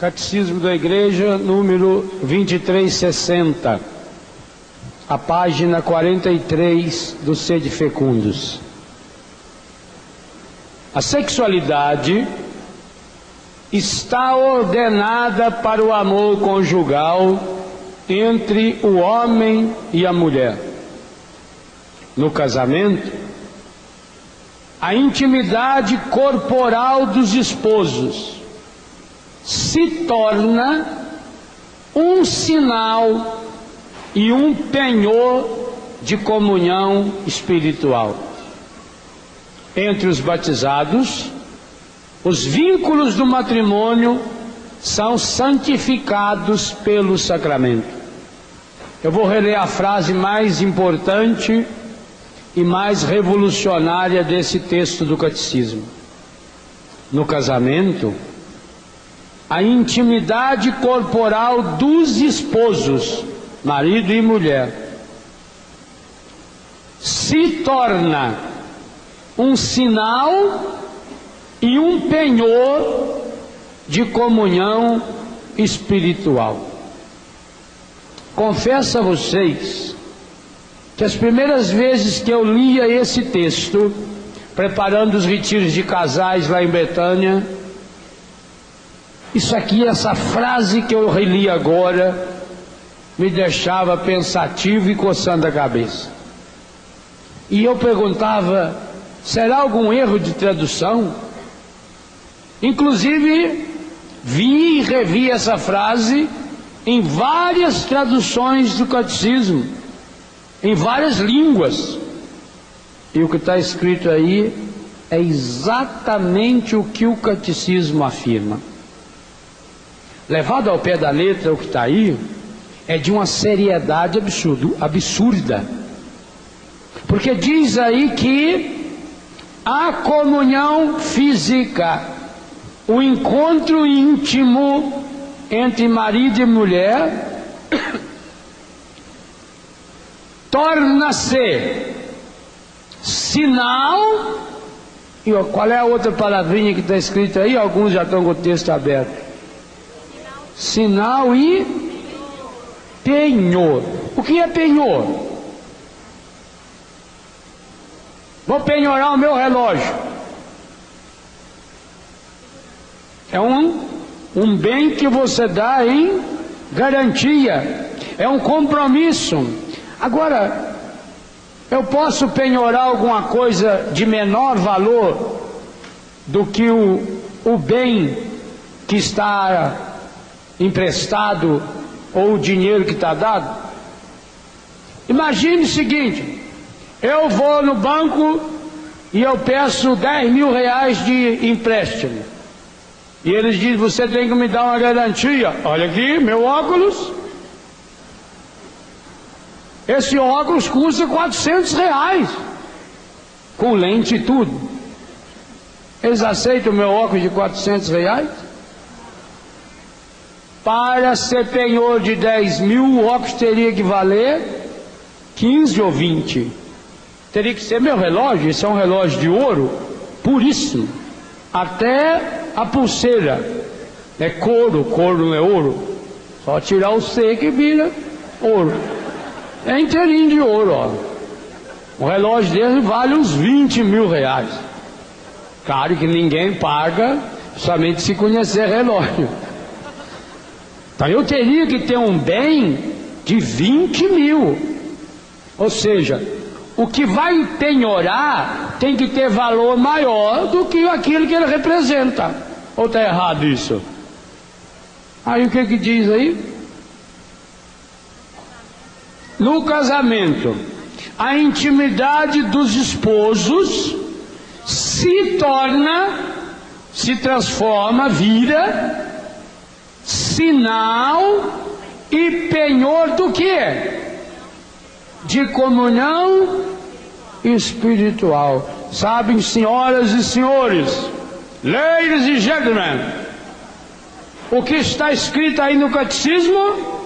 Catecismo da Igreja, número 2360, a página 43 do Sede Fecundus. A sexualidade está ordenada para o amor conjugal entre o homem e a mulher. No casamento, a intimidade corporal dos esposos se torna um sinal e um penhor de comunhão espiritual. Entre os batizados, os vínculos do matrimônio são santificados pelo sacramento. Eu vou reler a frase mais importante e mais revolucionária desse texto do Catecismo. No casamento, a intimidade corporal dos esposos, marido e mulher, se torna um sinal e um penhor de comunhão espiritual. Confesso a vocês que as primeiras vezes que eu lia esse texto, preparando os retiros de casais lá em Betânia, isso aqui, essa frase que eu reli agora, me deixava pensativo e coçando a cabeça. E eu perguntava, será algum erro de tradução? Inclusive, vi e revi essa frase em várias traduções do Catecismo, em várias línguas. E o que está escrito aí é exatamente o que o Catecismo afirma. Levado ao pé da letra, o que está aí é de uma seriedade absurda. Porque diz aí que a comunhão física, o encontro íntimo entre marido e mulher, torna-se sinal. E qual é a outra palavrinha que está escrita aí? Alguns já estão com o texto aberto. Sinal e penhor. O que é penhor? Vou penhorar o meu relógio. É um bem que você dá em garantia. É um compromisso. Agora, eu posso penhorar alguma coisa de menor valor do que o bem que está emprestado ou o dinheiro que está dado? Imagine o seguinte: eu vou no banco e eu peço 10 mil reais de empréstimo, e eles dizem, você tem que me dar uma garantia. Olha aqui, meu óculos, esse óculos custa 400 reais, com lente e tudo. Eles aceitam o meu óculos de 400 reais? Para ser penhor de 10 mil, o óculos teria que valer 15 ou 20. Teria que ser meu relógio. Esse é um relógio de ouro puríssimo. Até a pulseira é couro, couro não é ouro. Só tirar o C que vira ouro. É inteirinho de ouro, ó. Um relógio desse vale uns 20 mil reais. Claro que ninguém paga somente se conhecer relógio. Então eu teria que ter um bem de 20 mil. Ou seja, o que vai penhorar tem que ter valor maior do que aquilo que ele representa. Ou está errado isso? Aí o que diz aí? No casamento, a intimidade dos esposos se transforma, vira sinal e penhor do quê? De comunhão espiritual. Sabem, senhoras e senhores, ladies and gentlemen, o que está escrito aí no Catecismo?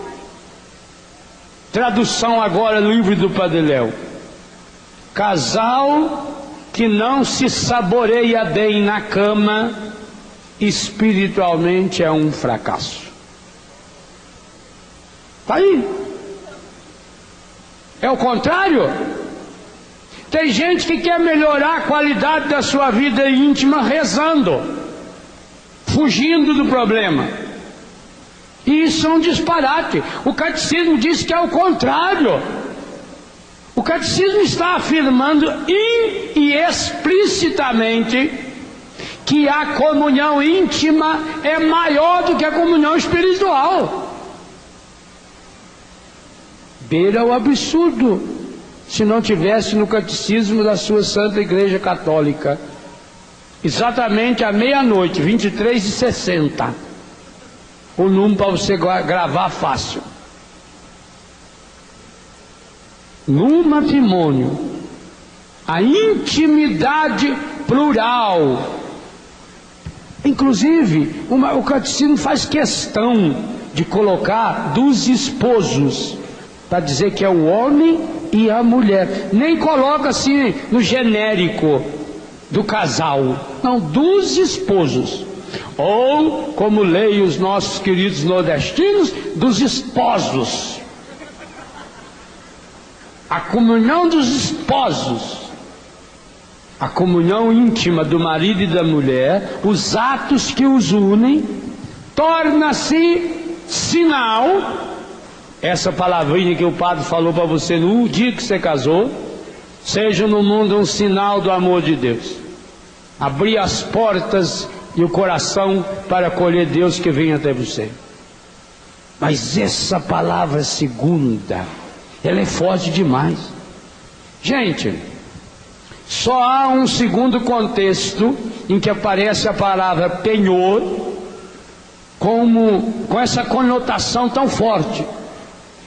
Tradução agora, livro do Padre Léo. Casal que não se saboreia bem na cama espiritualmente é um fracasso. Está aí. É o contrário. Tem gente que quer melhorar a qualidade da sua vida íntima rezando, fugindo do problema. E isso é um disparate. O catecismo diz que é o contrário. O catecismo está afirmando e explicitamente que a comunhão íntima é maior do que a comunhão espiritual. Beira o absurdo, se não tivesse no catecismo da sua Santa Igreja Católica, exatamente à meia-noite, 23h60, o número para você gravar fácil. No matrimônio, a intimidade plural, inclusive o catecismo faz questão de colocar dos esposos, para dizer que é o homem e a mulher, nem coloca assim no genérico do casal, não, dos esposos, ou como leem os nossos queridos nordestinos, dos esposos. A comunhão dos esposos, a comunhão íntima do marido e da mulher, os atos que os unem, torna-se sinal, essa palavrinha que o padre falou para você no dia que você casou, seja no mundo um sinal do amor de Deus. Abrir as portas e o coração para acolher Deus que vem até você. Mas essa palavra segunda, ela é forte demais. Gente, só há um segundo contexto em que aparece a palavra penhor com essa conotação tão forte.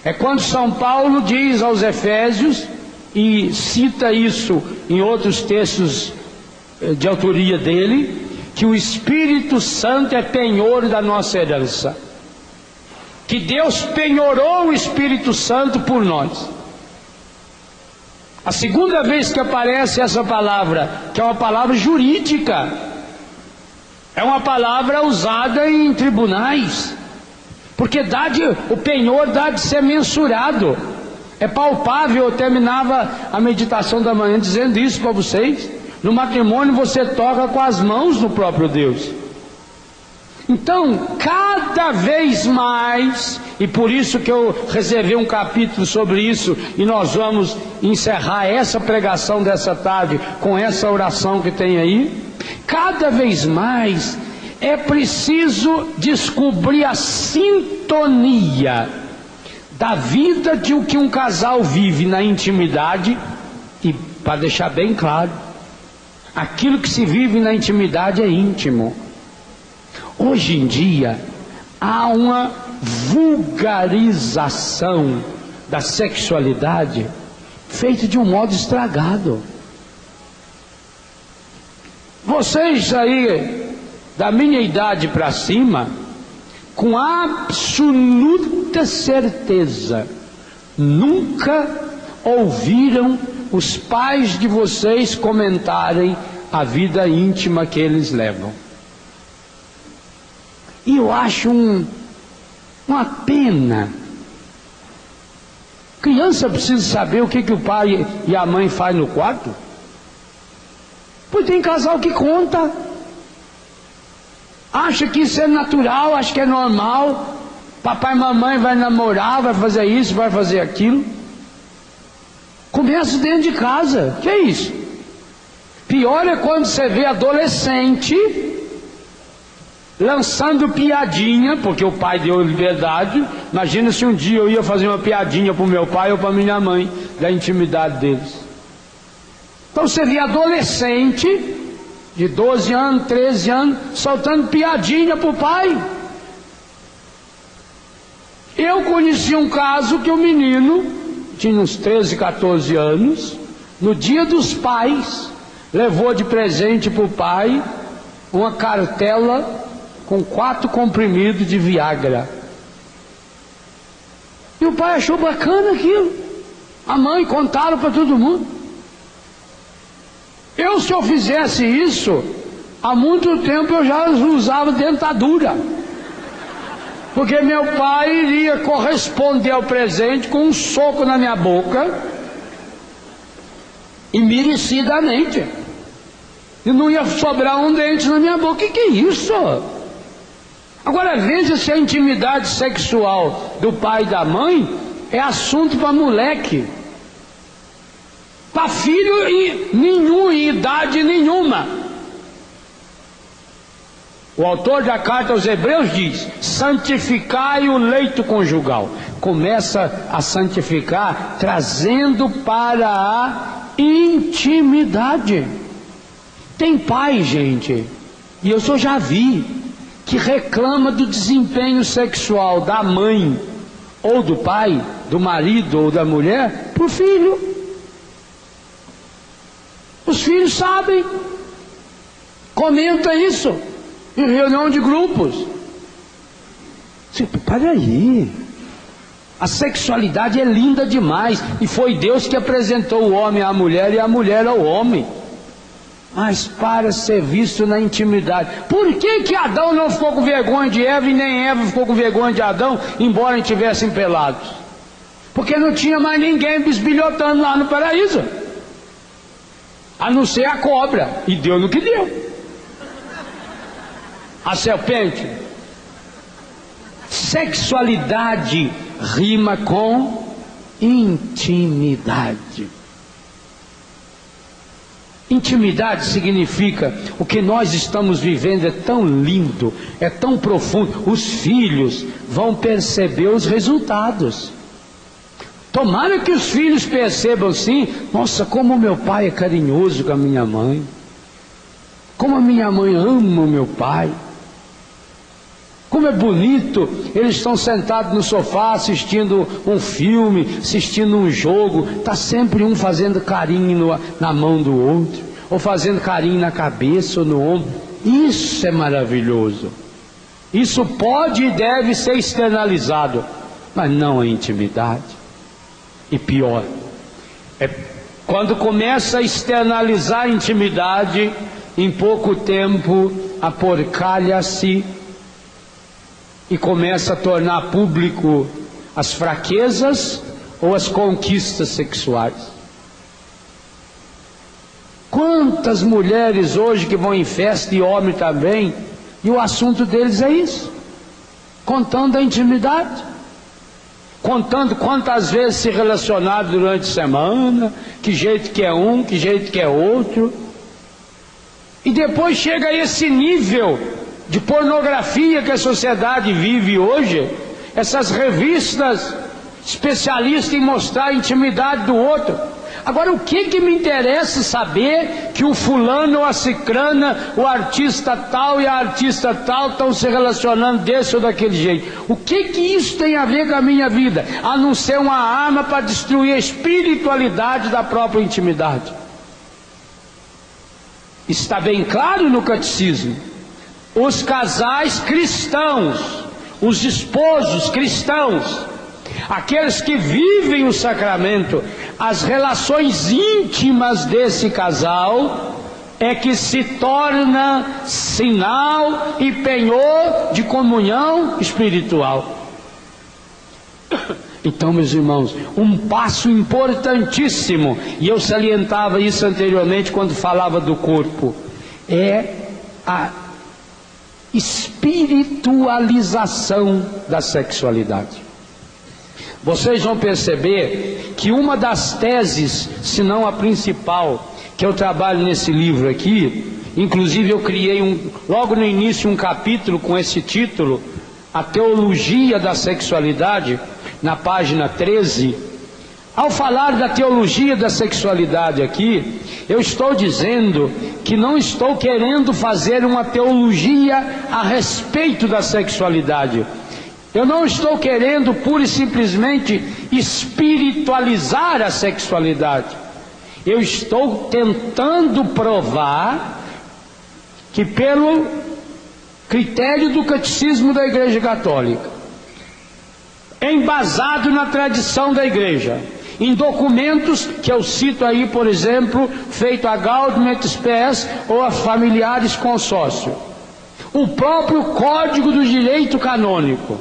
É quando São Paulo diz aos Efésios, e cita isso em outros textos de autoria dele, que o Espírito Santo é penhor da nossa herança. Que Deus penhorou o Espírito Santo por nós. A segunda vez que aparece essa palavra, que é uma palavra jurídica, é uma palavra usada em tribunais, porque o penhor dá de ser mensurado, é palpável. Eu terminava a meditação da manhã dizendo isso para vocês. No matrimônio você toca com as mãos do próprio Deus. Então, cada vez mais, e por isso que eu reservei um capítulo sobre isso, e nós vamos encerrar essa pregação dessa tarde com essa oração que tem aí, cada vez mais é preciso descobrir a sintonia da vida de o que um casal vive na intimidade, e para deixar bem claro, aquilo que se vive na intimidade é íntimo. Hoje em dia há uma vulgarização da sexualidade feita de um modo estragado. Vocês aí da minha idade para cima, com absoluta certeza, nunca ouviram os pais de vocês comentarem a vida íntima que eles levam. E eu acho uma pena. Criança precisa saber o que o pai e a mãe fazem no quarto? Pois tem casal que conta. Acha que isso é natural, acha que é normal. Papai e mamãe vai namorar, vai fazer isso, vai fazer aquilo. Começa dentro de casa. Que é isso? Pior é quando você vê adolescente lançando piadinha, porque o pai deu liberdade. Imagina se um dia eu ia fazer uma piadinha para o meu pai ou para minha mãe, da intimidade deles. Então você vê adolescente de 12 anos, 13 anos, soltando piadinha para o pai. Eu conheci um caso que o menino tinha uns 13, 14 anos, no dia dos pais, levou de presente para o pai uma cartela com 4 comprimidos de Viagra. E o pai achou bacana aquilo. A mãe contaram para todo mundo. Se eu fizesse isso, Há muito tempo eu já usava dentadura, porque meu pai iria corresponder ao presente com um soco na minha boca, e merecidamente, e não ia sobrar um dente na minha boca. Que é isso? Agora veja se a intimidade sexual do pai e da mãe é assunto para moleque, para filho nenhum, em idade nenhuma. O autor da carta aos Hebreus diz: santificai o leito conjugal. Começa a santificar trazendo para a intimidade. Tem pai, gente, e eu só já vi, que reclama do desempenho sexual da mãe ou do pai, do marido ou da mulher, para o filho. Os filhos sabem, comenta isso em reunião de grupos. Para aí, a sexualidade é linda demais, e foi Deus que apresentou o homem à mulher e a mulher ao homem, mas para ser visto na intimidade. Por que Adão não ficou com vergonha de Eva e nem Eva ficou com vergonha de Adão, embora estivessem pelados? Porque não tinha mais ninguém bisbilhotando lá no paraíso, a não ser a cobra, e deu no que deu. A serpente. Sexualidade rima com intimidade. Intimidade significa: o que nós estamos vivendo é tão lindo, é tão profundo, os filhos vão perceber os resultados. Tomara que os filhos percebam sim: nossa, como meu pai é carinhoso com a minha mãe, como a minha mãe ama o meu pai, como é bonito, eles estão sentados no sofá assistindo um filme, assistindo um jogo, está sempre um fazendo carinho na mão do outro, ou fazendo carinho na cabeça ou no ombro. Isso é maravilhoso. Isso pode e deve ser externalizado, mas não a intimidade. E pior, é quando começa a externalizar a intimidade, em pouco tempo aporcalha-se e começa a tornar público as fraquezas ou as conquistas sexuais. Quantas mulheres hoje que vão em festa, e homem também, e o assunto deles é isso, contando a intimidade, contando quantas vezes se relacionaram durante a semana, que jeito que é um, que jeito que é outro, e depois chega a esse nível de pornografia que a sociedade vive hoje, essas revistas especialistas em mostrar a intimidade do outro. Agora, o que me interessa saber que o fulano ou a cicrana, o artista tal e a artista tal estão se relacionando desse ou daquele jeito? O que isso tem a ver com a minha vida, a não ser uma arma para destruir a espiritualidade da própria intimidade? Está bem claro no catecismo: os casais cristãos, os esposos cristãos, aqueles que vivem o sacramento, as relações íntimas desse casal é que se torna sinal e penhor de comunhão espiritual. Então, meus irmãos, um passo importantíssimo, e eu salientava isso anteriormente quando falava do corpo, é a espiritualização da sexualidade. Vocês vão perceber que uma das teses, se não a principal, que eu trabalho nesse livro aqui, inclusive eu criei logo no início um capítulo com esse título, A Teologia da Sexualidade, na página 13. Ao falar da teologia da sexualidade aqui, eu estou dizendo que não estou querendo fazer uma teologia a respeito da sexualidade. Eu não estou querendo pura e simplesmente espiritualizar a sexualidade. Eu estou tentando provar que, pelo critério do catecismo da Igreja Católica, embasado na tradição da Igreja em documentos que eu cito aí, por exemplo, feito a Gaudium et Spes ou a Familiares Consórcio. O próprio Código do Direito Canônico,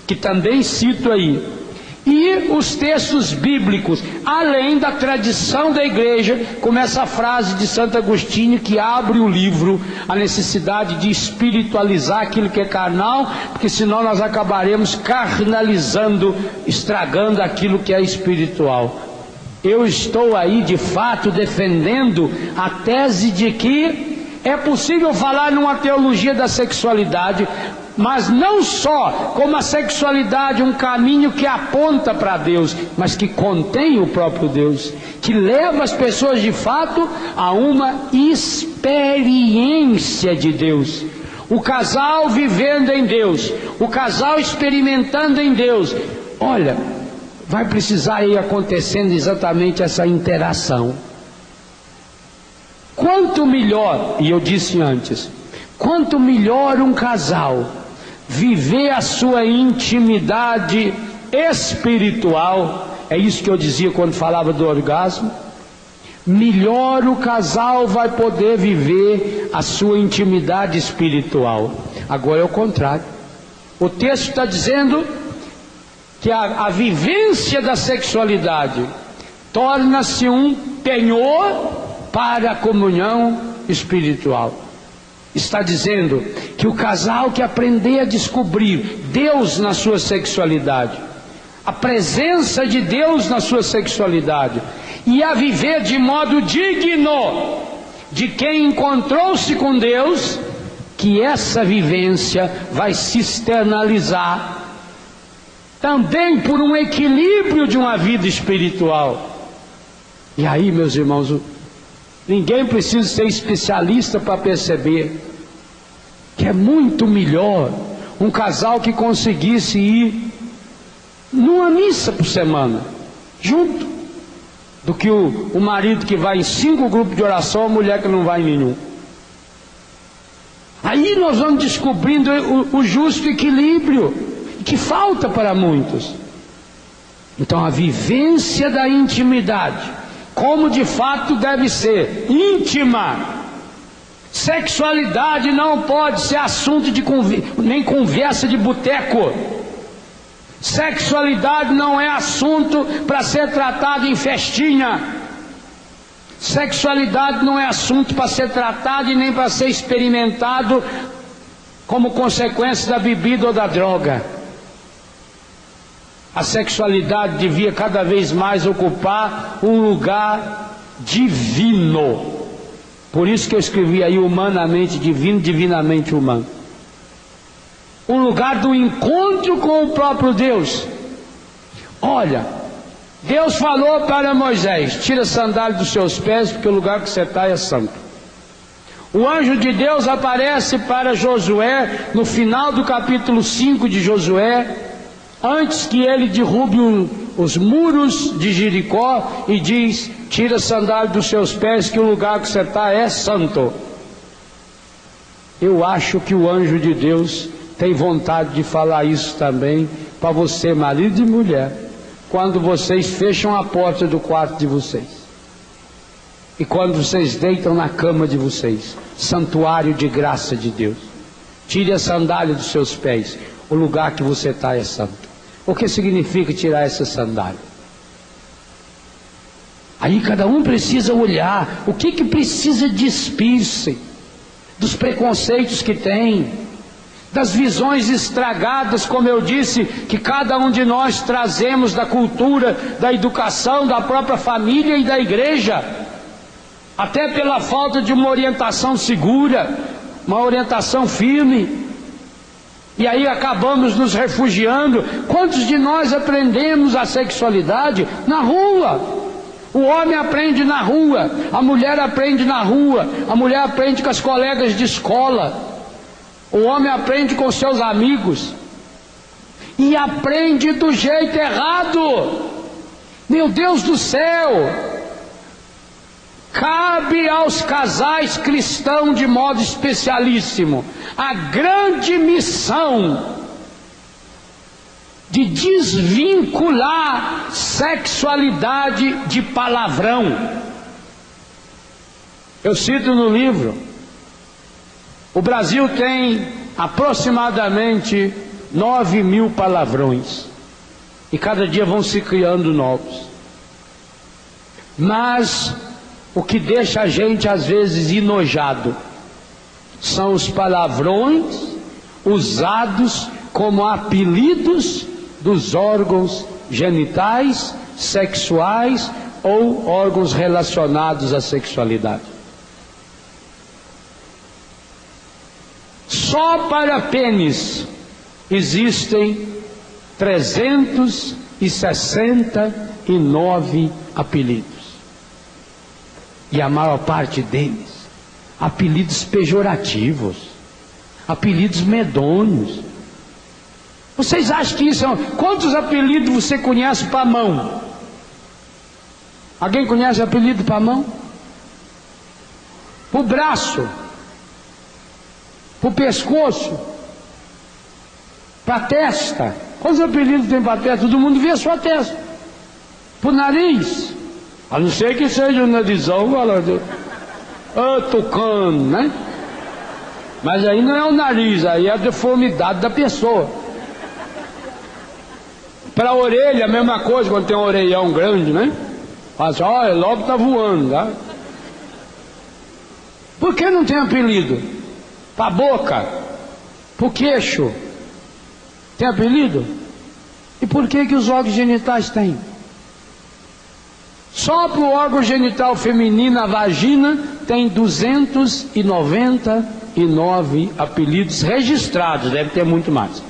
que também cito aí. E os textos bíblicos, além da tradição da igreja, como essa frase de Santo Agostinho que abre o livro, a necessidade de espiritualizar aquilo que é carnal, porque senão nós acabaremos carnalizando, estragando aquilo que é espiritual. Eu estou aí de fato defendendo a tese de que é possível falar numa teologia da sexualidade, mas não só como a sexualidade um caminho que aponta para Deus, mas que contém o próprio Deus, que leva as pessoas de fato a uma experiência de Deus. O casal vivendo em Deus, o casal experimentando em Deus. Olha, vai precisar ir acontecendo exatamente essa interação. Quanto melhor, e eu disse antes, quanto melhor um casal viver a sua intimidade espiritual, é isso que eu dizia quando falava do orgasmo, melhor o casal vai poder viver a sua intimidade espiritual. Agora é o contrário. O texto está dizendo que a vivência da sexualidade torna-se um penhor para a comunhão espiritual. Está dizendo que o casal que aprender a descobrir Deus na sua sexualidade, a presença de Deus na sua sexualidade, e a viver de modo digno de quem encontrou-se com Deus, que essa vivência vai se externalizar também por um equilíbrio de uma vida espiritual. E aí, meus irmãos, ninguém precisa ser especialista para perceber que é muito melhor um casal que conseguisse ir numa missa por semana, junto, do que o marido que vai em 5 grupos de oração, a mulher que não vai em nenhum. Aí nós vamos descobrindo o justo equilíbrio que falta para muitos. Então a vivência da intimidade, como de fato deve ser, íntima. Sexualidade não pode ser assunto de nem conversa de boteco. Sexualidade não é assunto para ser tratado em festinha. Sexualidade não é assunto para ser tratado e nem para ser experimentado como consequência da bebida ou da droga. A sexualidade devia cada vez mais ocupar um lugar divino. Por isso que eu escrevi aí humanamente divino, divinamente humano. Um lugar do encontro com o próprio Deus. Olha, Deus falou para Moisés: tira a sandália dos seus pés, porque o lugar que você está é santo. O anjo de Deus aparece para Josué no final do capítulo 5 de Josué, antes que ele derrube os muros de Jericó, e diz: tira a sandália dos seus pés, que o lugar que você está é santo. Eu acho que o anjo de Deus tem vontade de falar isso também para você, marido e mulher, quando vocês fecham a porta do quarto de vocês e quando vocês deitam na cama de vocês, santuário de graça de Deus. Tire a sandália dos seus pés, o lugar que você está é santo. O que significa tirar essa sandália? Aí cada um precisa olhar o que precisa despir-se dos preconceitos que tem, das visões estragadas, como eu disse, que cada um de nós trazemos da cultura, da educação, da própria família e da igreja, até pela falta de uma orientação segura, uma orientação firme. E aí acabamos nos refugiando. Quantos de nós aprendemos a sexualidade na rua? O homem aprende na rua, a mulher aprende na rua, a mulher aprende com as colegas de escola, o homem aprende com seus amigos, e aprende do jeito errado. Meu Deus do céu! Cabe aos casais cristãos de modo especialíssimo a grande missão de desvincular sexualidade de palavrão. Eu cito no livro, o Brasil tem aproximadamente 9.000 palavrões, e cada dia vão se criando novos. Mas o que deixa a gente às vezes enojado são os palavrões usados como apelidos dos órgãos genitais, sexuais ou órgãos relacionados à sexualidade. Só para pênis existem 369 apelidos. E a maior parte deles, apelidos pejorativos, apelidos medonhos. Vocês acham que isso é... Quantos apelidos você conhece para a mão? Alguém conhece apelido para a mão? Para o braço? Para o pescoço? Para a testa? Quantos apelidos tem para a testa? Todo mundo vê a sua testa. Para o nariz? A não ser que seja o narizão, tucano, né? Mas aí não é o nariz, aí é a deformidade da pessoa. Para a orelha, a mesma coisa, quando tem um orelhão grande, né? Fala assim, olha, logo está voando, tá? Por que não tem apelido? Para a boca? Para o queixo? Tem apelido? E por que os órgãos genitais têm? Só para o órgão genital feminino, a vagina, tem 299 apelidos registrados, deve ter muito mais.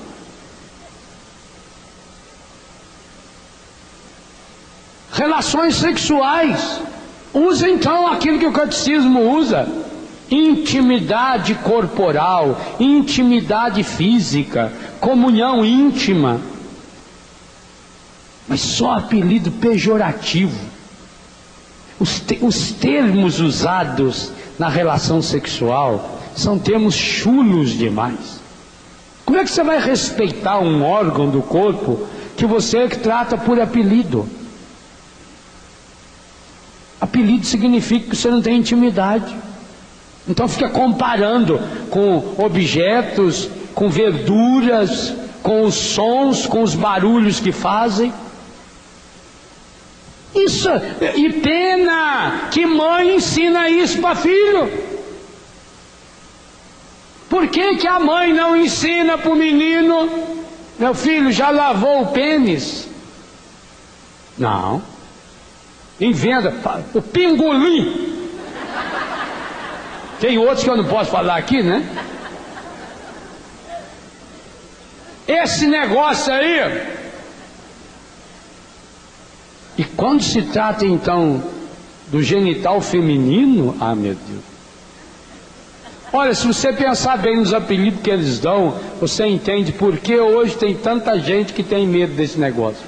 Relações sexuais, usa então aquilo que o catecismo usa: intimidade corporal, intimidade física, comunhão íntima. Mas só apelido pejorativo. Os termos usados na relação sexual são termos chulos demais. Como é que você vai respeitar um órgão do corpo que você trata por apelido? Apelido significa que você não tem intimidade. Então fica comparando com objetos, com verduras, com os sons, com os barulhos que fazem. Isso, e pena que mãe ensina isso para filho. Por que a mãe não ensina para o menino: meu filho, já lavou o pênis? Não. Inventa, o pingolim. Tem outros que eu não posso falar aqui, né? Esse negócio aí. E quando se trata então do genital feminino, ah, meu Deus. Olha, se você pensar bem nos apelidos que eles dão, você entende por que hoje tem tanta gente que tem medo desse negócio.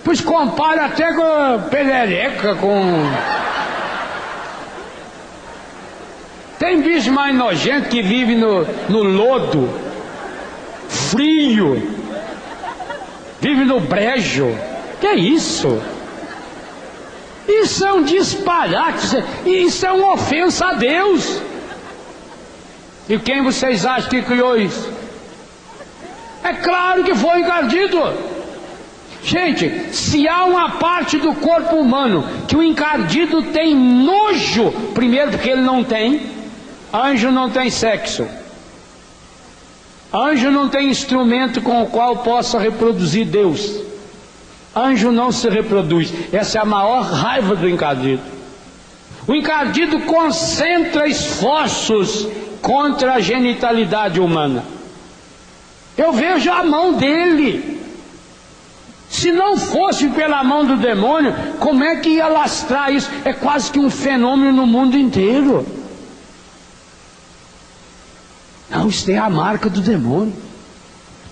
Pois compara até com perereca, com... Tem bicho mais nojento que vive no lodo, frio, vive no brejo. Que é isso? Isso é um disparate, isso é uma ofensa a Deus. E quem vocês acham que criou isso? É claro que foi encardido. Gente, se há uma parte do corpo humano que o encardido tem nojo, primeiro porque ele não tem, anjo não tem sexo. Anjo não tem instrumento com o qual possa reproduzir Deus. Anjo não se reproduz. Essa é a maior raiva do encardido. O encardido concentra esforços contra a genitalidade humana. Eu vejo a mão dele. Se não fosse pela mão do demônio, como é que ia lastrar isso? É quase que um fenômeno no mundo inteiro. Não, isso tem a marca do demônio.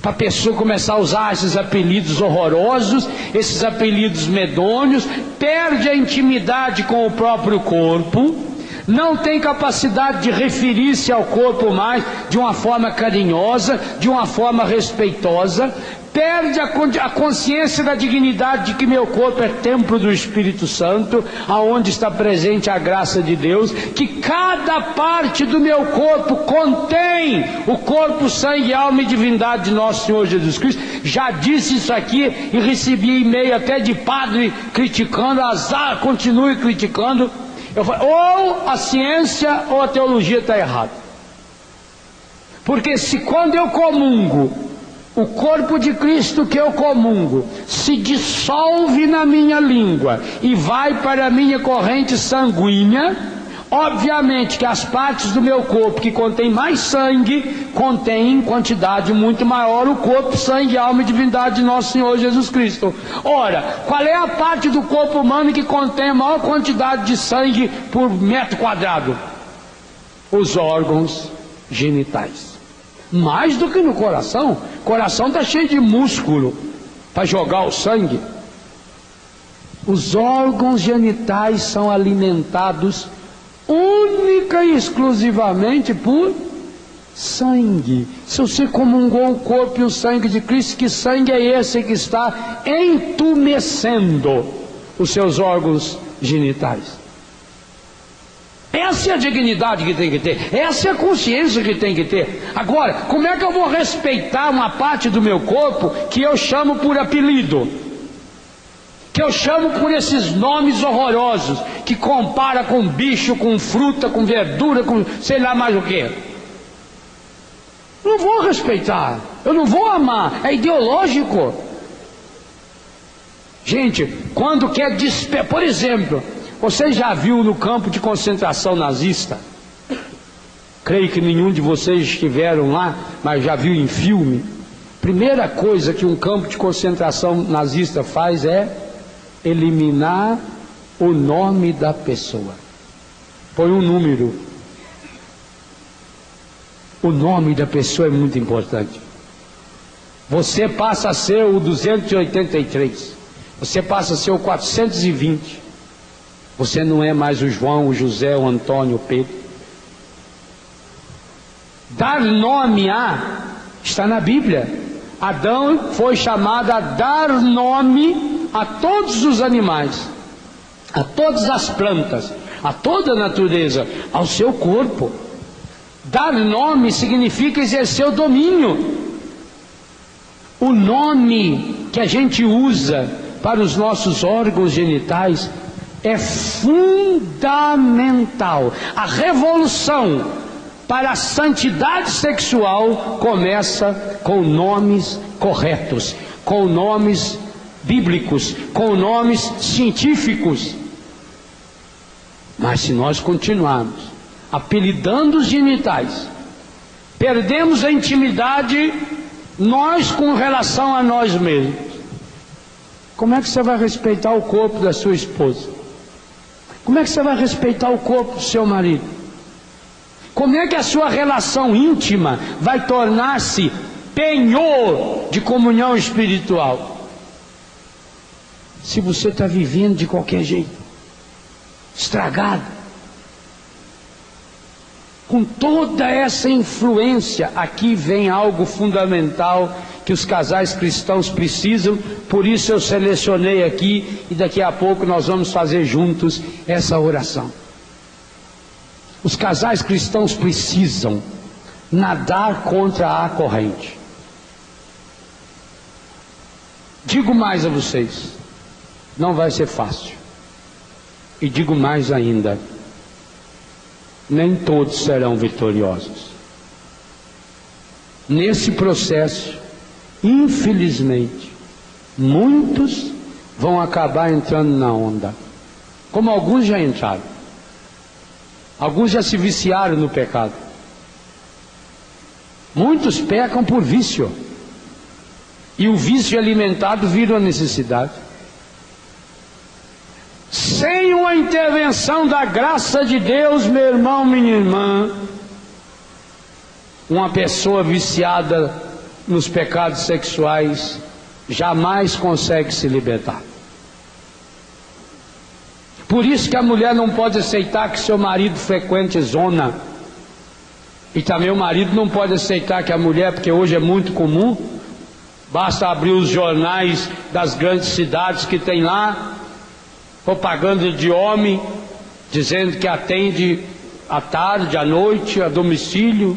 Para a pessoa começar a usar esses apelidos horrorosos, esses apelidos medonhos, perde a intimidade com o próprio corpo, não tem capacidade de referir-se ao corpo mais de uma forma carinhosa, de uma forma respeitosa, perde a consciência da dignidade de que meu corpo é templo do Espírito Santo, aonde está presente a graça de Deus, que cada parte do meu corpo contém o corpo, sangue, alma e divindade de nosso Senhor Jesus Cristo. Já disse isso aqui e recebi e-mail até de padre criticando, azar, continue criticando. Eu falei, ou a ciência ou a teologia está errada. Porque se quando eu comungo, o corpo de Cristo que eu comungo se dissolve na minha língua e vai para a minha corrente sanguínea, obviamente que as partes do meu corpo que contém mais sangue, contém em quantidade muito maior o corpo, sangue, alma e divindade de nosso Senhor Jesus Cristo. Ora, qual é a parte do corpo humano que contém a maior quantidade de sangue por metro quadrado? Os órgãos genitais. Mais do que no coração. O coração está cheio de músculo para jogar o sangue. Os órgãos genitais são alimentados única e exclusivamente por sangue. Se você comungou o corpo e o sangue de Cristo, que sangue é esse que está entumecendo os seus órgãos genitais? Essa é a dignidade que tem que ter, essa é a consciência que tem que ter. Agora, como é que eu vou respeitar uma parte do meu corpo que eu chamo por apelido? Que eu chamo por esses nomes horrorosos, que compara com bicho, com fruta, com verdura, com sei lá mais o que. Não vou respeitar, eu não vou amar, é ideológico. Gente, quando quer por exemplo, você já viu no campo de concentração nazista? Creio que nenhum de vocês estiveram lá, mas já viu em filme. Primeira coisa que um campo de concentração nazista faz é eliminar o nome da pessoa. Põe um número. O nome da pessoa é muito importante. Você passa a ser o 283. Você passa a ser o 420. Você não é mais o João, o José, o Antônio, o Pedro. Dar nome está na Bíblia. Adão foi chamado a dar nome a todos os animais, a todas as plantas, a toda a natureza, ao seu corpo. Dar nome significa exercer o domínio. O nome que a gente usa para os nossos órgãos genitais é fundamental. A revolução para a santidade sexual começa com nomes corretos, com nomes bíblicos, com nomes científicos. Mas se nós continuarmos apelidando os genitais, perdemos a intimidade nós com relação a nós mesmos. Como é que você vai respeitar o corpo da sua esposa? Como é que você vai respeitar o corpo do seu marido? Como é que a sua relação íntima vai tornar-se penhor de comunhão espiritual? Se você está vivendo de qualquer jeito, estragado, com toda essa influência, aqui vem algo fundamental que os casais cristãos precisam. Por isso eu selecionei aqui e daqui a pouco nós vamos fazer juntos essa oração. Os casais cristãos precisam nadar contra a corrente. Digo mais a vocês, não vai ser fácil. E digo mais ainda, nem todos serão vitoriosos. Nesse processo, infelizmente, muitos vão acabar entrando na onda, como alguns já entraram. Alguns já se viciaram no pecado. Muitos pecam por vício, e o vício alimentado vira uma necessidade. Sem uma intervenção da graça de Deus, meu irmão, minha irmã, uma pessoa viciada nos pecados sexuais jamais consegue se libertar. Por isso que a mulher não pode aceitar que seu marido frequente zona. E também o marido não pode aceitar que a mulher, porque hoje é muito comum, basta abrir os jornais das grandes cidades que tem lá, propaganda de homem, dizendo que atende à tarde, à noite, a domicílio,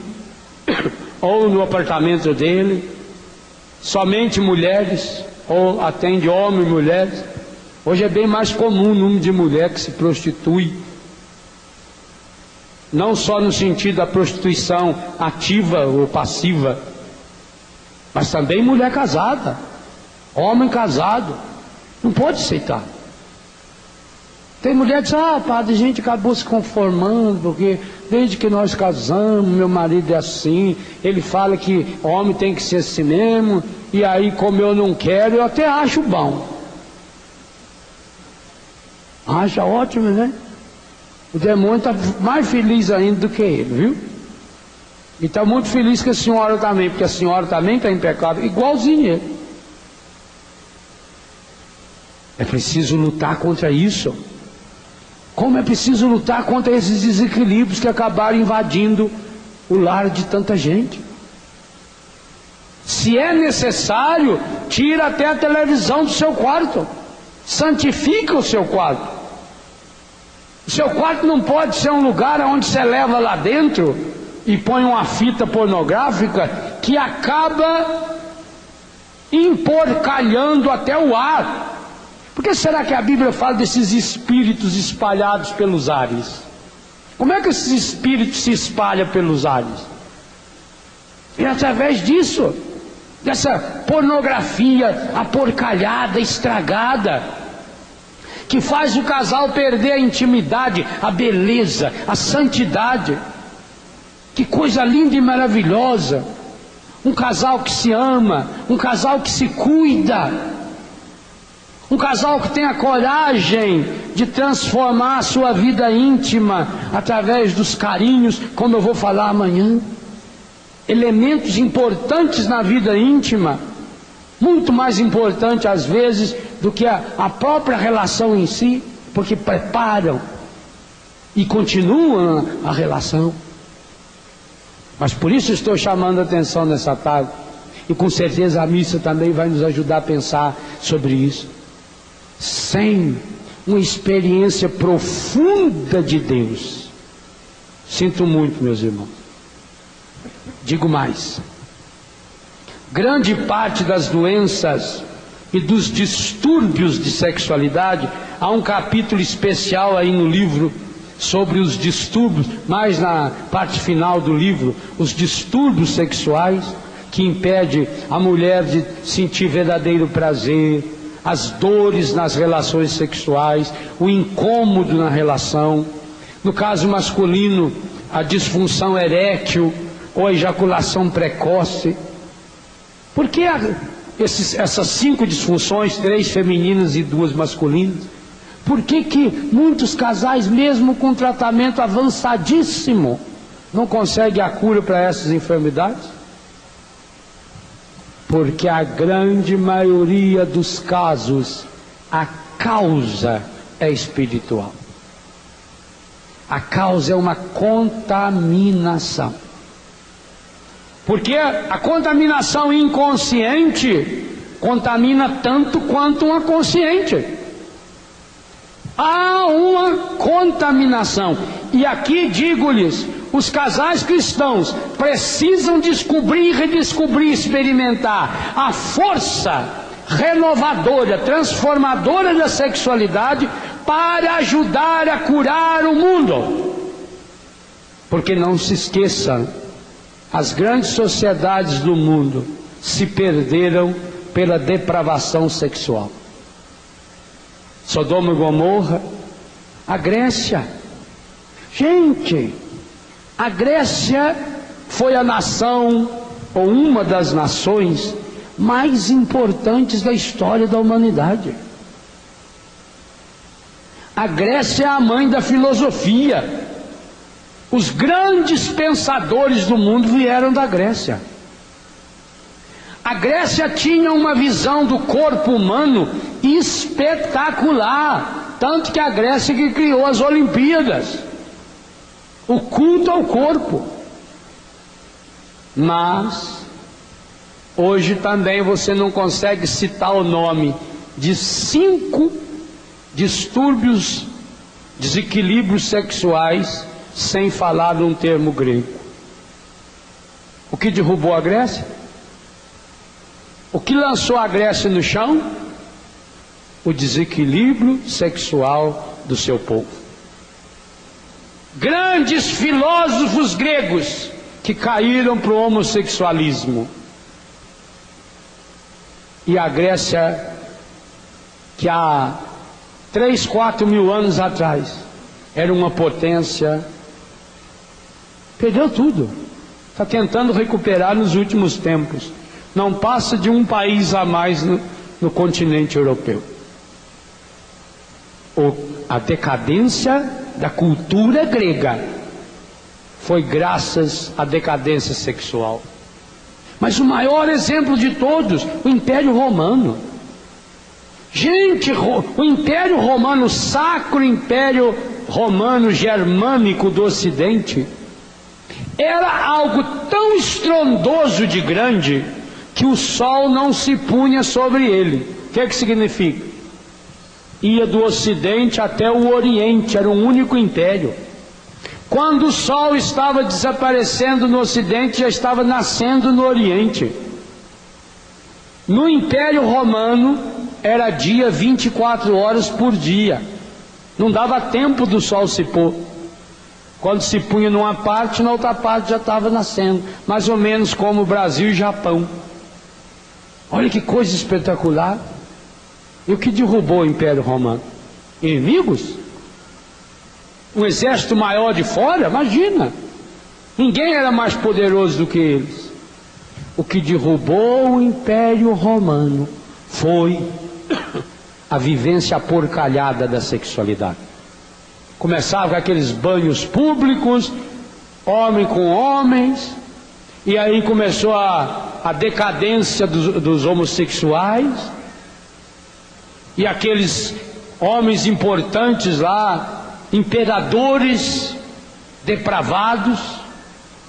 ou no apartamento dele, somente mulheres, ou atende homens e mulheres. Hoje é bem mais comum o número de mulher que se prostitui, não só no sentido da prostituição ativa ou passiva, mas também mulher casada, homem casado, não pode aceitar. Tem mulher que diz: ah, padre, a gente acabou se conformando, porque desde que nós casamos, meu marido é assim, ele fala que homem tem que ser assim mesmo, e aí como eu não quero, eu até acho bom. Acha ótimo, né? O demônio está mais feliz ainda do que ele, viu? E está muito feliz que a senhora também, porque a senhora também está em pecado, igualzinho ele. É preciso lutar contra isso. Como é preciso lutar contra esses desequilíbrios que acabaram invadindo o lar de tanta gente. Se é necessário, tira até a televisão do seu quarto. Santifica o seu quarto. O seu quarto não pode ser um lugar onde você leva lá dentro e põe uma fita pornográfica que acaba emporcalhando até o ar. Por que será que a Bíblia fala desses espíritos espalhados pelos ares? Como é que esses espíritos se espalham pelos ares? É através disso, dessa pornografia aporcalhada, estragada, que faz o casal perder a intimidade, a beleza, a santidade. Que coisa linda e maravilhosa! Um casal que se ama, um casal que se cuida, um casal que tem a coragem de transformar a sua vida íntima através dos carinhos, como eu vou falar amanhã. Elementos importantes na vida íntima, muito mais importante às vezes do que a própria relação em si, porque preparam e continuam a relação. Mas por isso estou chamando a atenção nessa tarde, e com certeza a missa também vai nos ajudar a pensar sobre isso. Sem uma experiência profunda de Deus, sinto muito, meus irmãos, digo mais, grande parte das doenças e dos distúrbios de sexualidade, há um capítulo especial aí no livro sobre os distúrbios, mais na parte final do livro, os distúrbios sexuais que impedem a mulher de sentir verdadeiro prazer, as dores nas relações sexuais, o incômodo na relação. No caso masculino, a disfunção erétil ou a ejaculação precoce. Por que essas 5 disfunções, 3 femininas e 2 masculinas? Por que muitos casais, mesmo com tratamento avançadíssimo, não conseguem a cura para essas enfermidades? Porque a grande maioria dos casos, a causa é espiritual. A causa é uma contaminação. Porque a contaminação inconsciente contamina tanto quanto uma consciente. Há uma contaminação. E aqui digo-lhes, os casais cristãos precisam descobrir, redescobrir, experimentar a força renovadora, transformadora da sexualidade para ajudar a curar o mundo. Porque não se esqueçam, as grandes sociedades do mundo se perderam pela depravação sexual. Sodoma e Gomorra, a Grécia. Gente, a Grécia foi a nação, ou uma das nações, mais importantes da história da humanidade. A Grécia é a mãe da filosofia. Os grandes pensadores do mundo vieram da Grécia. A Grécia tinha uma visão do corpo humano espetacular. Tanto que a Grécia que criou as Olimpíadas, o culto ao corpo. Mas hoje também você não consegue citar o nome de 5 distúrbios, desequilíbrios sexuais sem falar num termo grego. O que derrubou a Grécia? O que lançou a Grécia no chão? O desequilíbrio sexual do seu povo. Grandes filósofos gregos que caíram para o homossexualismo. E a Grécia, que há 3, 4 mil anos atrás era uma potência, perdeu tudo. Está tentando recuperar nos últimos tempos. Não passa de um país a mais no continente europeu. A decadência da cultura grega foi graças à decadência sexual. Mas o maior exemplo de todos, o Império Romano. Gente, o Império Romano, o Sacro Império Romano Germânico do Ocidente, era algo tão estrondoso de grande que o sol não se punha sobre ele. O que significa? Ia do Ocidente até o Oriente, era um único império. Quando o sol estava desaparecendo no Ocidente, já estava nascendo no Oriente. No Império Romano, era dia 24 horas por dia. Não dava tempo do sol se pôr. Quando se punha numa parte, na outra parte já estava nascendo. Mais ou menos como o Brasil e Japão. Olha que coisa espetacular. E o que derrubou o Império Romano? Inimigos? Um exército maior de fora? Imagina! Ninguém era mais poderoso do que eles. O que derrubou o Império Romano foi a vivência aporcalhada da sexualidade. Começava com aqueles banhos públicos, homem com homens, e aí começou a decadência dos homossexuais, e aqueles homens importantes lá, imperadores depravados,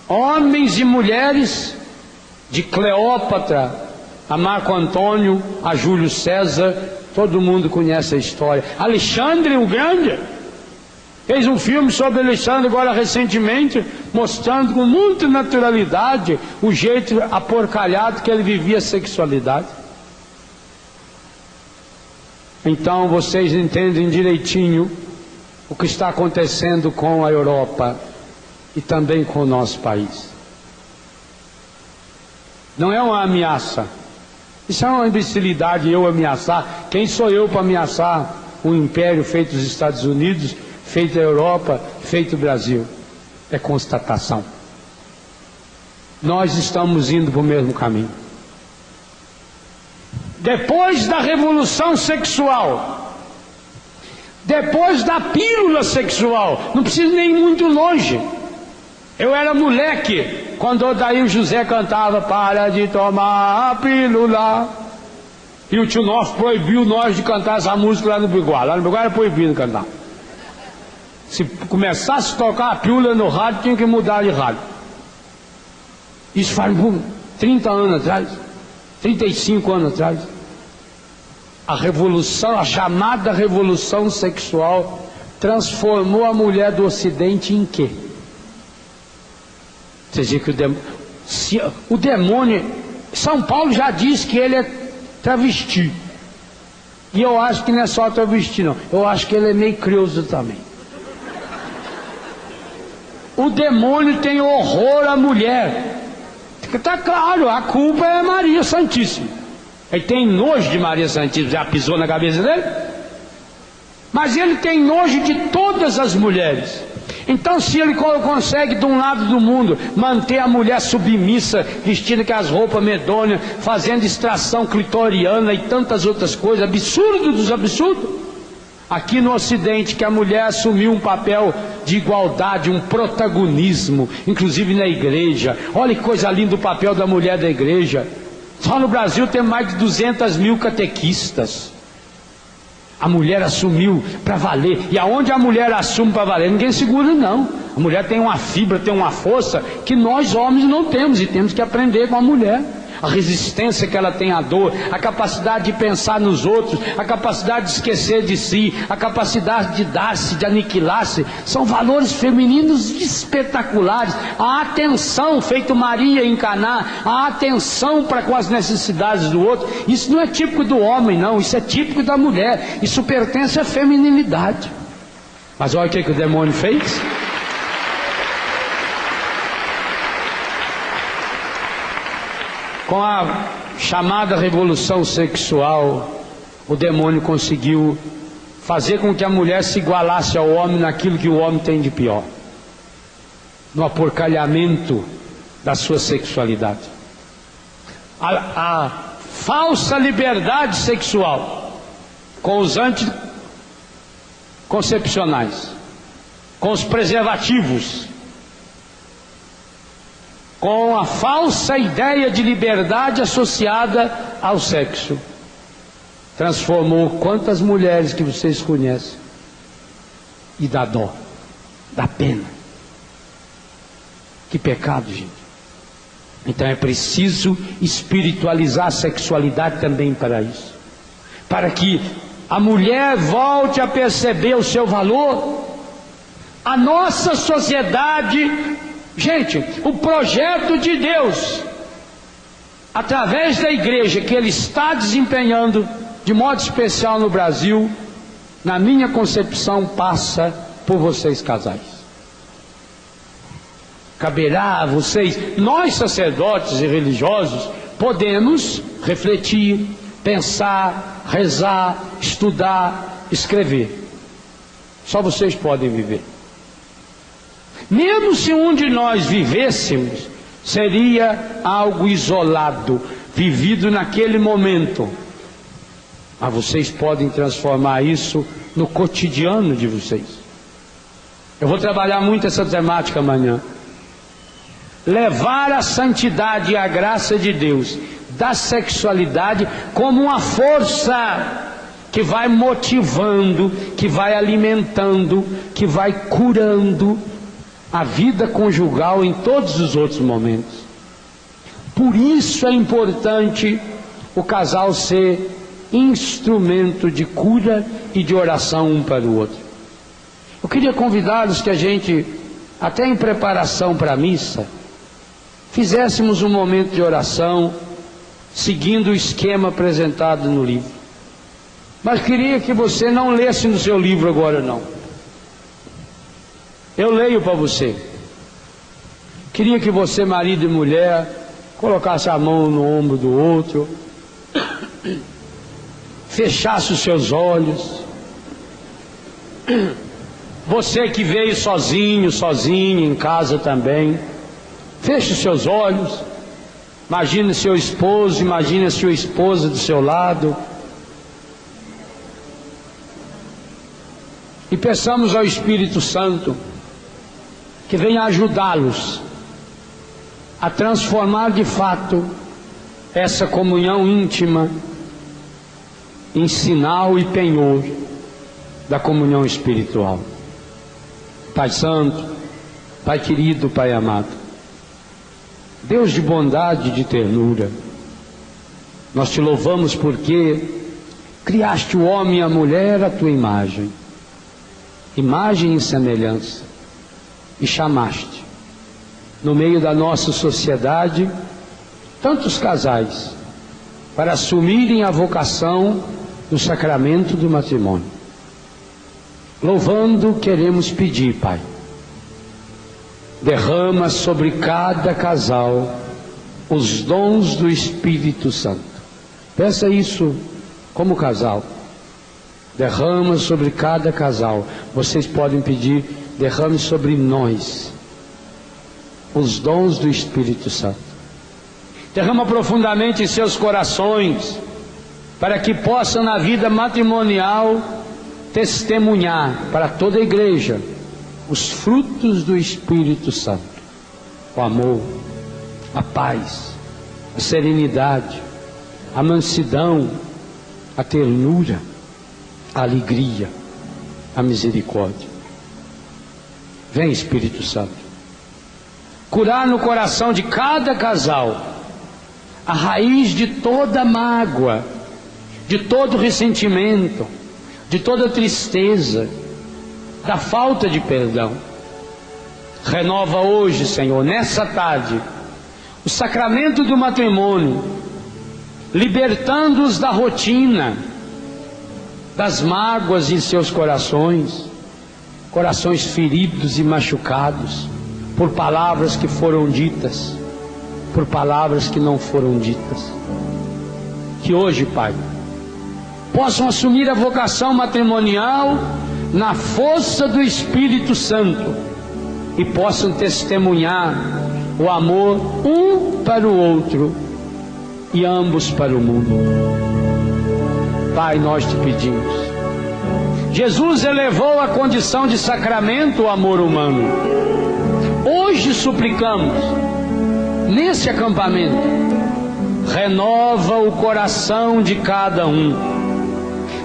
homens e mulheres, de Cleópatra a Marco Antônio, a Júlio César, todo mundo conhece a história. Alexandre o Grande fez um filme sobre Alexandre agora recentemente, mostrando com muita naturalidade o jeito aporcalhado que ele vivia a sexualidade. Então vocês entendem direitinho o que está acontecendo com a Europa e também com o nosso país. Não é uma ameaça. Isso é uma imbecilidade, eu ameaçar. Quem sou eu para ameaçar um império feito dos Estados Unidos, feito a Europa, feito o Brasil? É constatação. Nós estamos indo para o mesmo caminho. Depois da revolução sexual, depois da pílula sexual, não preciso nem ir muito longe. Eu era moleque quando Odair José cantava "Para de tomar a pílula", e o tio Nosso proibiu nós de cantar essa música lá no Biguá. Lá no Biguá era proibido cantar. Se começasse a tocar a pílula no rádio, tinha que mudar de rádio. Isso faz 30 anos atrás, 35 anos atrás. A revolução, a chamada revolução sexual, transformou a mulher do Ocidente em quê? Você diz que o demônio, São Paulo já diz que ele é travesti. E eu acho que não é só travesti, não. Eu acho que ele é meio creuso também. O demônio tem horror à mulher. Está claro, a culpa é Maria Santíssima. Ele tem nojo de Maria Santíssima, já pisou na cabeça dele? Mas ele tem nojo de todas as mulheres. Então, se ele consegue de um lado do mundo manter a mulher submissa, vestindo com as roupas medonhas, fazendo extração clitoriana e tantas outras coisas, absurdo dos absurdos, aqui no Ocidente, que a mulher assumiu um papel de igualdade, um protagonismo, inclusive na igreja. Olha que coisa linda o papel da mulher da igreja. Só no Brasil tem mais de 200 mil catequistas. A mulher assumiu para valer. E aonde a mulher assume para valer, ninguém segura não. A mulher tem uma fibra, tem uma força que nós homens não temos, e temos que aprender com a mulher. A resistência que ela tem à dor, a capacidade de pensar nos outros, a capacidade de esquecer de si, a capacidade de dar-se, de aniquilar-se, são valores femininos espetaculares. A atenção, feito Maria em Caná, a atenção para com as necessidades do outro, isso não é típico do homem não, isso é típico da mulher, isso pertence à feminilidade. Mas olha o que o demônio fez. Com a chamada revolução sexual, o demônio conseguiu fazer com que a mulher se igualasse ao homem naquilo que o homem tem de pior, no aporcalhamento da sua sexualidade. A falsa liberdade sexual, com os anticoncepcionais, com os preservativos, com a falsa ideia de liberdade associada ao sexo, transformou quantas mulheres que vocês conhecem, e dá dó, dá pena. Que pecado, gente. Então é preciso espiritualizar a sexualidade também para isso, para que a mulher volte a perceber o seu valor. A nossa sociedade, gente, o projeto de Deus, através da igreja que Ele está desempenhando, de modo especial no Brasil, na minha concepção, passa por vocês casais. Caberá a vocês, nós sacerdotes e religiosos, podemos refletir, pensar, rezar, estudar, escrever. Só vocês podem viver. Mesmo se um de nós vivêssemos, seria algo isolado, vivido naquele momento. Mas vocês podem transformar isso no cotidiano de vocês. Eu vou trabalhar muito essa temática amanhã. Levar a santidade e a graça de Deus da sexualidade como uma força que vai motivando, que vai alimentando, que vai curando a vida conjugal em todos os outros momentos. Por isso é importante o casal ser instrumento de cura e de oração um para o outro. Eu queria convidá-los que a gente, até em preparação para a missa, fizéssemos um momento de oração, seguindo o esquema apresentado no livro. Mas queria que você não lesse no seu livro agora não. Eu leio para você. Queria que você, marido e mulher, colocasse a mão no ombro do outro, fechasse os seus olhos. Você que veio sozinho, sozinha, em casa também, feche os seus olhos. Imagine seu esposo, imagine a sua esposa do seu lado. E peçamos ao Espírito Santo que venha ajudá-los a transformar de fato essa comunhão íntima em sinal e penhor da comunhão espiritual. Pai Santo, Pai querido, Pai amado, Deus de bondade e de ternura, nós te louvamos porque criaste o homem e a mulher à tua imagem, imagem e semelhança, e chamaste no meio da nossa sociedade tantos casais para assumirem a vocação do sacramento do matrimônio. Louvando, queremos pedir, Pai, derrama sobre cada casal os dons do Espírito Santo. Peça isso como casal. Derrama sobre cada casal. Vocês podem pedir, derrame sobre nós os dons do Espírito Santo. Derrama profundamente em seus corações, para que possam na vida matrimonial testemunhar para toda a igreja os frutos do Espírito Santo: o amor, a paz, a serenidade, a mansidão, a ternura, a alegria, a misericórdia. Vem, Espírito Santo, curar no coração de cada casal a raiz de toda mágoa, de todo ressentimento, de toda tristeza, da falta de perdão. Renova hoje, Senhor, nessa tarde, o sacramento do matrimônio, libertando-os da rotina, das mágoas em seus corações, corações feridos e machucados por palavras que foram ditas, por palavras que não foram ditas. Que hoje, Pai, possam assumir a vocação matrimonial na força do Espírito Santo e possam testemunhar o amor um para o outro e ambos para o mundo. Pai, nós te pedimos. Jesus elevou a condição de sacramento o amor humano. Hoje suplicamos, nesse acampamento, renova o coração de cada um,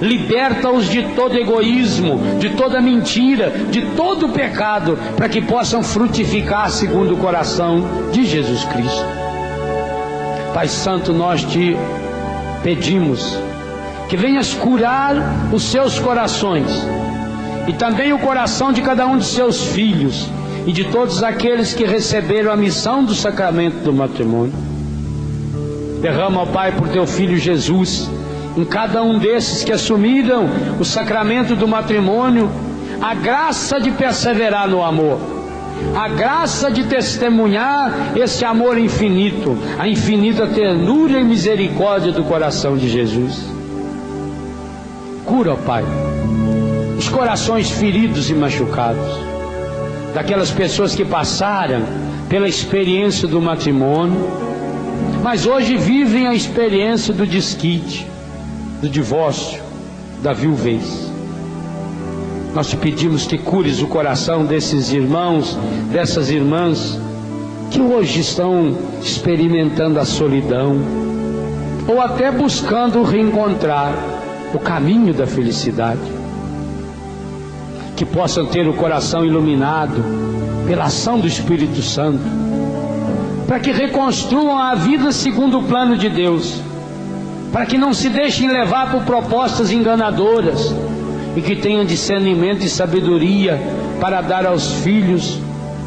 liberta-os de todo egoísmo, de toda mentira, de todo pecado, para que possam frutificar segundo o coração de Jesus Cristo. Pai Santo, nós te pedimos que venhas curar os seus corações e também o coração de cada um de seus filhos e de todos aqueles que receberam a missão do sacramento do matrimônio. Derrama, ó Pai, por teu Filho Jesus, em cada um desses que assumiram o sacramento do matrimônio, a graça de perseverar no amor, a graça de testemunhar esse amor infinito, a infinita ternura e misericórdia do coração de Jesus. Cura, ó Pai, os corações feridos e machucados, daquelas pessoas que passaram pela experiência do matrimônio, mas hoje vivem a experiência do desquite, do divórcio, da viuvez. Nós te pedimos que cures o coração desses irmãos, dessas irmãs, que hoje estão experimentando a solidão, ou até buscando reencontrar o caminho da felicidade. Que possam ter o coração iluminado pela ação do Espírito Santo, para que reconstruam a vida segundo o plano de Deus, para que não se deixem levar por propostas enganadoras e que tenham discernimento e sabedoria para dar aos filhos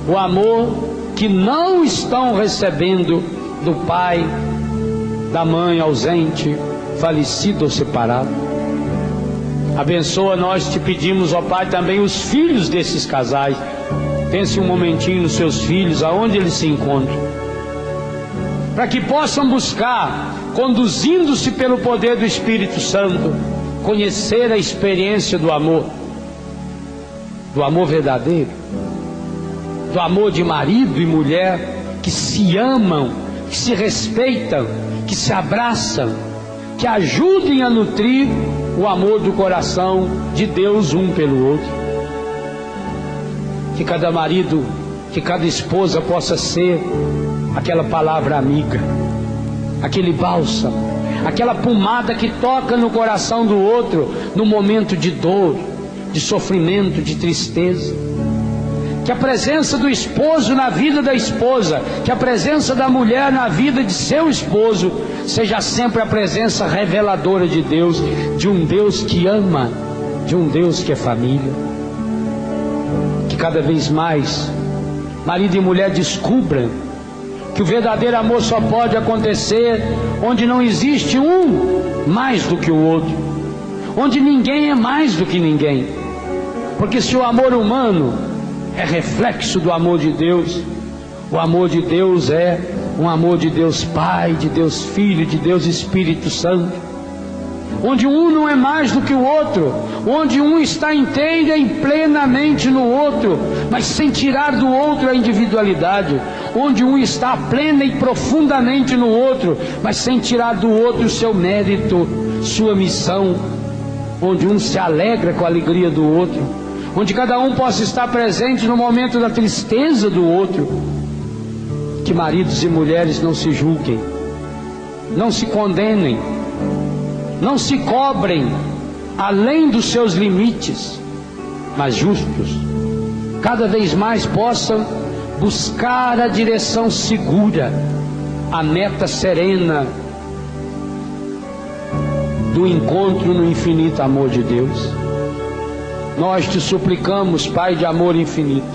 o amor que não estão recebendo do pai, da mãe ausente, falecido ou separado. Abençoa, nós te pedimos, ó Pai, também os filhos desses casais. Pense um momentinho nos seus filhos, aonde eles se encontram, para que possam buscar, conduzindo-se pelo poder do Espírito Santo, conhecer a experiência do amor verdadeiro, do amor de marido e mulher que se amam, que se respeitam, que se abraçam, que ajudem a nutrir o amor do coração de Deus um pelo outro. Que cada marido, que cada esposa possa ser aquela palavra amiga, aquele bálsamo, aquela pomada que toca no coração do outro no momento de dor, de sofrimento, de tristeza. Que a presença do esposo na vida da esposa, que a presença da mulher na vida de seu esposo, seja sempre a presença reveladora de Deus, de um Deus que ama, de um Deus que é família. Que cada vez mais marido e mulher descubram que o verdadeiro amor só pode acontecer onde não existe um mais do que o outro, onde ninguém é mais do que ninguém. Porque se o amor humano é reflexo do amor de Deus, o amor de Deus é um amor de Deus Pai, de Deus Filho, de Deus Espírito Santo, onde um não é mais do que o outro, onde um está inteira e plenamente no outro, mas sem tirar do outro a individualidade, onde um está plena e profundamente no outro, mas sem tirar do outro o seu mérito, sua missão, onde um se alegra com a alegria do outro, onde cada um possa estar presente no momento da tristeza do outro. Que maridos e mulheres não se julguem, não se condenem, não se cobrem, além dos seus limites, mas justos, cada vez mais possam buscar a direção segura, a meta serena do encontro no infinito amor de Deus. Nós te suplicamos, Pai de amor infinito,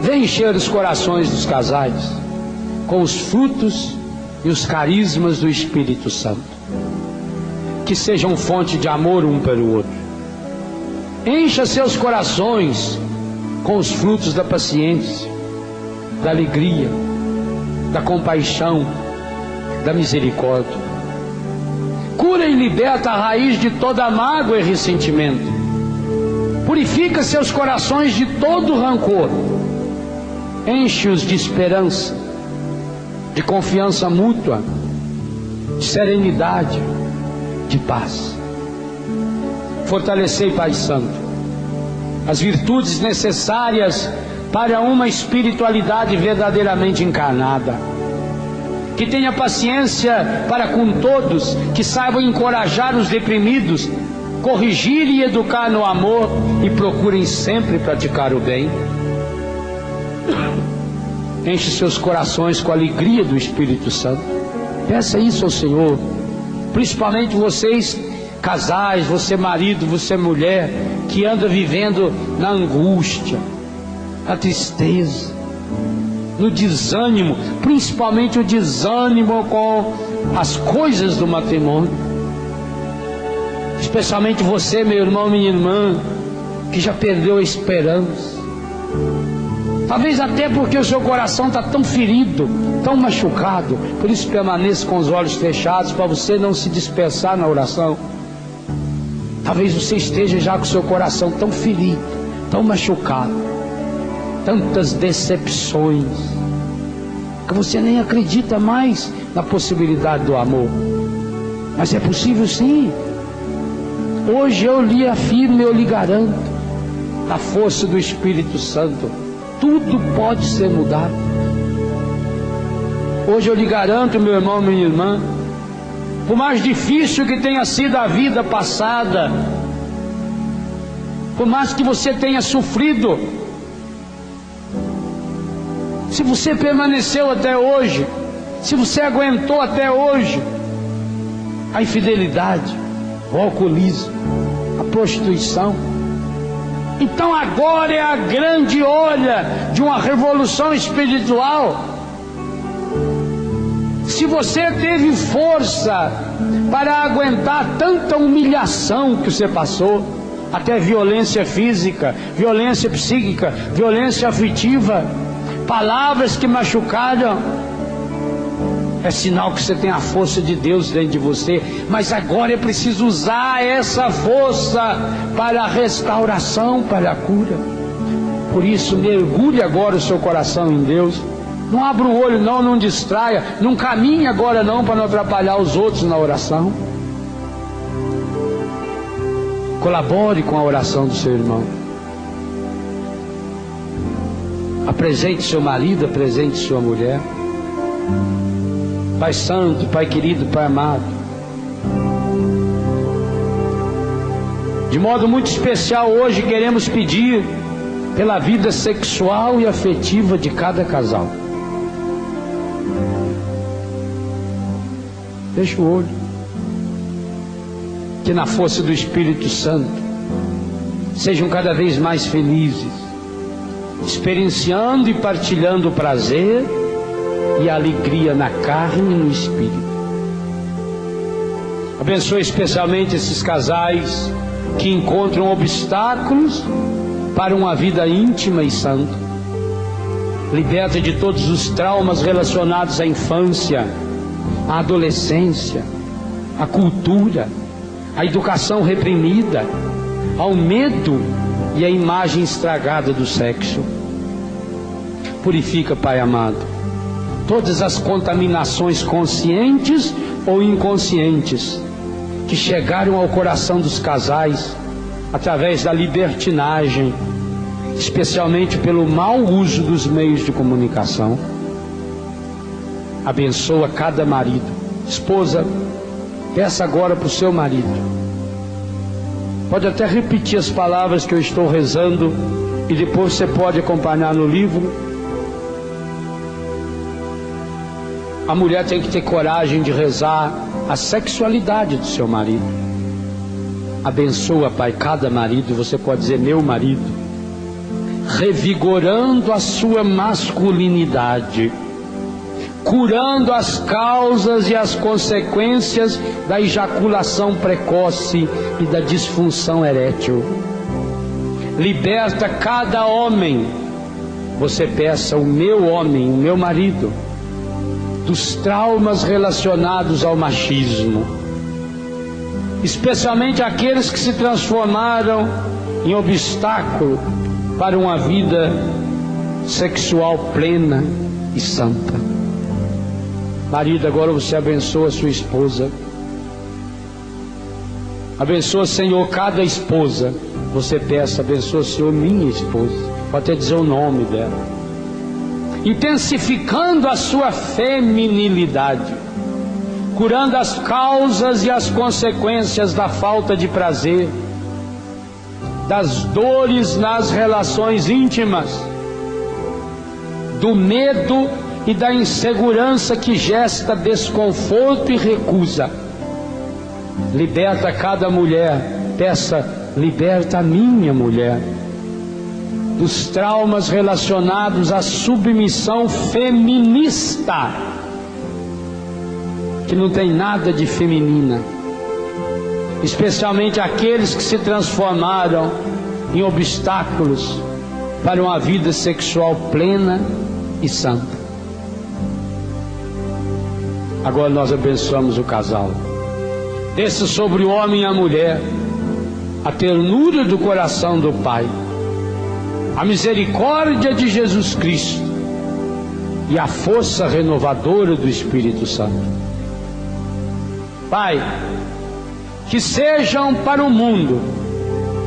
vem encher os corações dos casais com os frutos e os carismas do Espírito Santo, que sejam fonte de amor um pelo outro. Encha seus corações com os frutos da paciência, da alegria, da compaixão, da misericórdia. Cura e liberta a raiz de toda mágoa e ressentimento. Purifica seus corações de todo rancor. Enche-os de esperança, de confiança mútua, de serenidade, de paz. Fortalecei, Pai Santo, as virtudes necessárias para uma espiritualidade verdadeiramente encarnada, que tenha paciência para com todos, que saibam encorajar os deprimidos, corrigir e educar no amor, e procurem sempre praticar o bem. Enche seus corações com a alegria do Espírito Santo. Peça isso ao Senhor, principalmente vocês casais, você marido, você mulher, que anda vivendo na angústia, na tristeza, no desânimo, principalmente o desânimo com as coisas do matrimônio. Especialmente você, meu irmão, minha irmã, que já perdeu a esperança. Talvez até porque o seu coração está tão ferido, tão machucado. Por isso permaneça com os olhos fechados, para você não se dispersar na oração. Talvez você esteja já com o seu coração tão ferido, tão machucado, tantas decepções, que você nem acredita mais na possibilidade do amor. Mas é possível sim. Hoje eu lhe afirmo, eu lhe garanto, na força do Espírito Santo, tudo pode ser mudado. Hoje eu lhe garanto, meu irmão, minha irmã, por mais difícil que tenha sido a vida passada, por mais que você tenha sofrido, se você permaneceu até hoje, se você aguentou até hoje a infidelidade, o alcoolismo, a prostituição, então agora é a grande hora de uma revolução espiritual. Se você teve força para aguentar tanta humilhação que você passou, até violência física, violência psíquica, violência afetiva, palavras que machucaram, é sinal que você tem a força de Deus dentro de você. Mas agora é preciso usar essa força para a restauração, para a cura. Por isso, mergulhe agora o seu coração em Deus. Não abra o olho não, não distraia, não caminhe agora não, para não atrapalhar os outros na oração. Colabore com a oração do seu irmão. Apresente seu marido, apresente sua mulher. Pai Santo, Pai querido, Pai amado, de modo muito especial hoje queremos pedir pela vida sexual e afetiva de cada casal. Feche o olho, que na força do Espírito Santo sejam cada vez mais felizes, experienciando e partilhando o prazer e a alegria na carne e no espírito. Abençoe especialmente esses casais que encontram obstáculos para uma vida íntima e santa. Liberta de todos os traumas relacionados à infância, à adolescência, à cultura, à educação reprimida, ao medo e à imagem estragada do sexo. Purifica, Pai amado, todas as contaminações conscientes ou inconscientes que chegaram ao coração dos casais através da libertinagem, especialmente pelo mau uso dos meios de comunicação. Abençoa cada marido. Esposa, peça agora para o seu marido Pode até repetir as palavras que eu estou rezando e depois você pode acompanhar no livro. A mulher tem que ter coragem de rezar a sexualidade do seu marido. Abençoa, Pai, cada marido, você pode dizer meu marido, revigorando a sua masculinidade, curando as causas e as consequências da ejaculação precoce e da disfunção erétil. Liberta cada homem, você peça, o meu homem, o meu marido, dos traumas relacionados ao machismo, especialmente aqueles que se transformaram em obstáculo para uma vida sexual plena e santa. Marido, agora você abençoa a sua esposa. Abençoa, Senhor, cada esposa. Você peça, abençoa, Senhor, minha esposa. Pode até dizer o nome dela. Intensificando a sua feminilidade, curando as causas e as consequências da falta de prazer, das dores nas relações íntimas, do medo e da insegurança que gesta desconforto e recusa. Liberta cada mulher, peça, liberta a minha mulher dos traumas relacionados à submissão feminista, que não tem nada de feminina, especialmente aqueles que se transformaram em obstáculos para uma vida sexual plena e santa. Agora nós abençoamos o casal. Desça sobre o homem e a mulher a ternura do coração do Pai, a misericórdia de Jesus Cristo e a força renovadora do Espírito Santo. Pai, que sejam para o mundo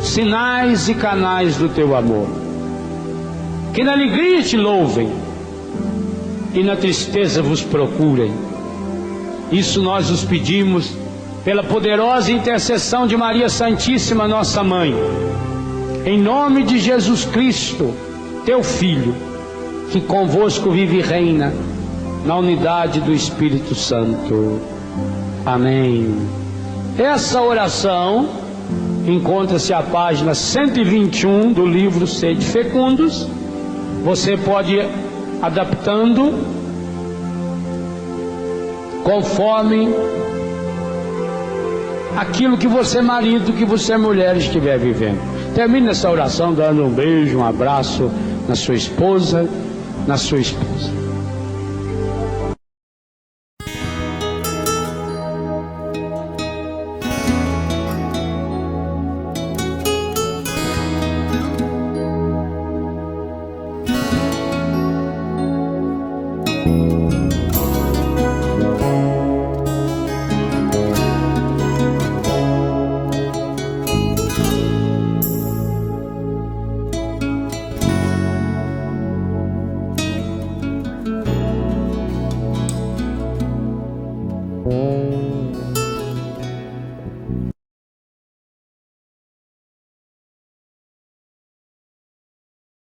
sinais e canais do Teu amor, que na alegria Te louvem e na tristeza vos procurem. Isso nós os pedimos pela poderosa intercessão de Maria Santíssima, nossa Mãe, em nome de Jesus Cristo, Teu Filho, que convosco vive e reina na unidade do Espírito Santo. Amém. Essa oração encontra-se à página 121 do livro Sede Fecundos. Você pode ir adaptando conforme aquilo que você, marido, que você, mulher, estiver vivendo. Termine essa oração dando um beijo, um abraço na sua esposa, na sua esposa.